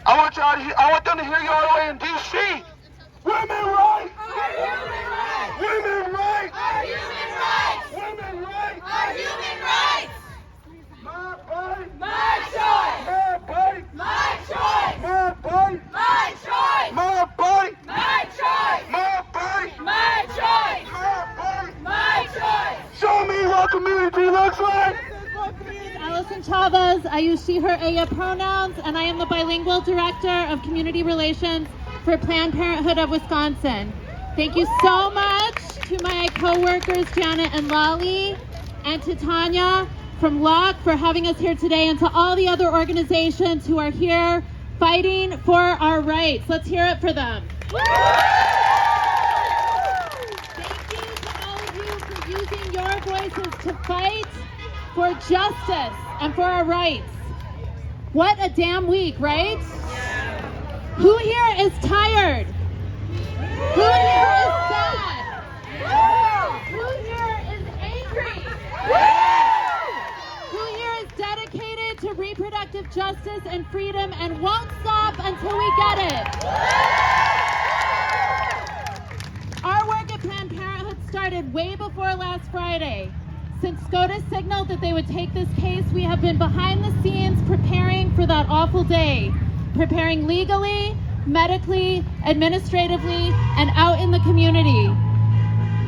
I want y'all to hear, I want them to hear you all the way in D.C. Women rights! Our human rights! Women rights! Our human rights! Women rights! Our human rights! My body! My choice! My body! My choice! My body! My choice! My body! My choice! My body! My choice! My body! My choice! Show me what community looks like! Allison Chavez. I use she, her, ella pronouns, and I am the bilingual director of community relations for Planned Parenthood of Wisconsin. Thank you so much to my co-workers Janet and Lolly, and to Tanya from LOC for having us here today, and to all the other organizations who are here fighting for our rights. Let's hear it for them. Thank you to all of you for using your voices to fight for justice and for our rights. What a damn week, right? Who here is tired? Who here is sad? Who here is angry? Who here is dedicated to reproductive justice and freedom and won't stop until we get it? Our work at Planned Parenthood started way before last Friday. Since SCOTUS signaled that they would take this case, we have been behind the scenes preparing for that awful day, preparing legally, medically, administratively, and out in the community.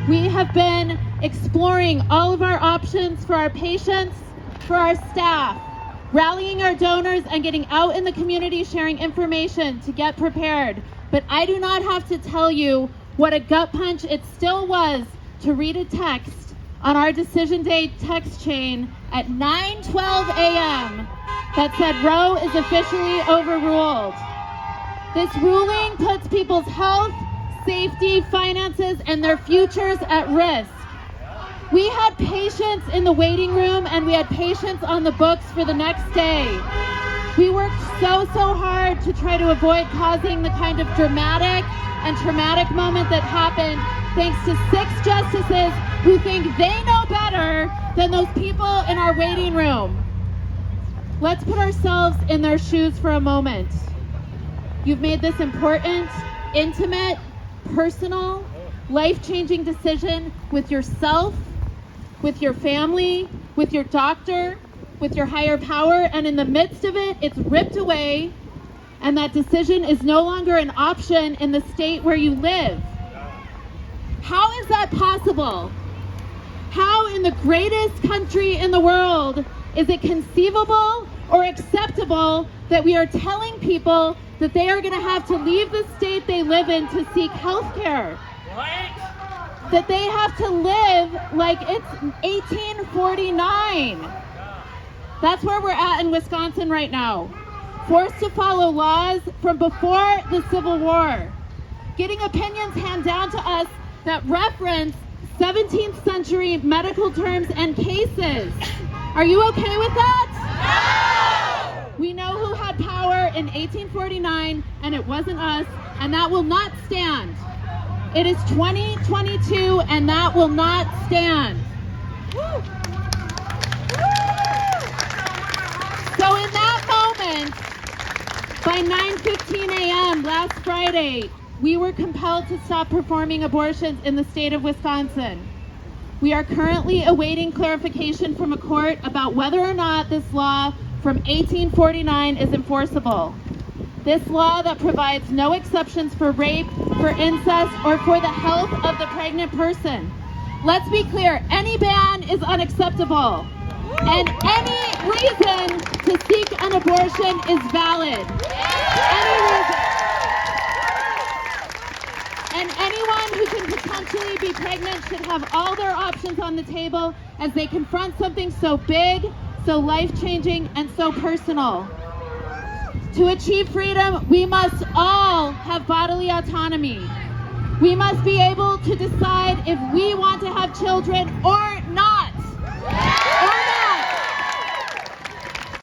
We have been exploring all of our options for our patients, for our staff, rallying our donors, and getting out in the community sharing information to get prepared. But I do not have to tell you what a gut punch it still was to read a text on our decision day text chain at 9:12 a.m. that said Roe is officially overruled. This ruling puts people's health, safety, finances, and their futures at risk. We had patients in the waiting room, and we had patients on the books for the next day. We worked so hard to try to avoid causing the kind of dramatic and traumatic moment that happened, thanks to 6 justices who think they know better than those people in our waiting room. Let's put ourselves in their shoes for a moment. You've made this important, intimate, personal, life-changing decision with yourself, with your family, with your doctor, with your higher power, and in the midst of it, it's ripped away, and that decision is no longer an option in the state where you live. How is that possible? How in the greatest country in the world is it conceivable or acceptable that we are telling people that they are going to have to leave the state they live in to seek health care? That they have to live like it's 1849. That's where we're at in Wisconsin right now. Forced to follow laws from before the Civil War. Getting opinions handed down to us that reference 17th century medical terms and cases. Are you okay with that? No! We know who had power in 1849, and it wasn't us, and that will not stand. It is 2022, and that will not stand. Woo. So in that moment, by 9:15 a.m. last Friday, we were compelled to stop performing abortions in the state of Wisconsin. We are currently awaiting clarification from a court about whether or not this law from 1849 is enforceable. This law that provides no exceptions for rape, for incest, or for the health of the pregnant person. Let's be clear, any ban is unacceptable, and any reason to seek an abortion is valid. Any reason. And anyone who can potentially be pregnant should have all their options on the table as they confront something so big, so life-changing, and so personal. To achieve freedom, we must all have bodily autonomy. We must be able to decide if we want to have children or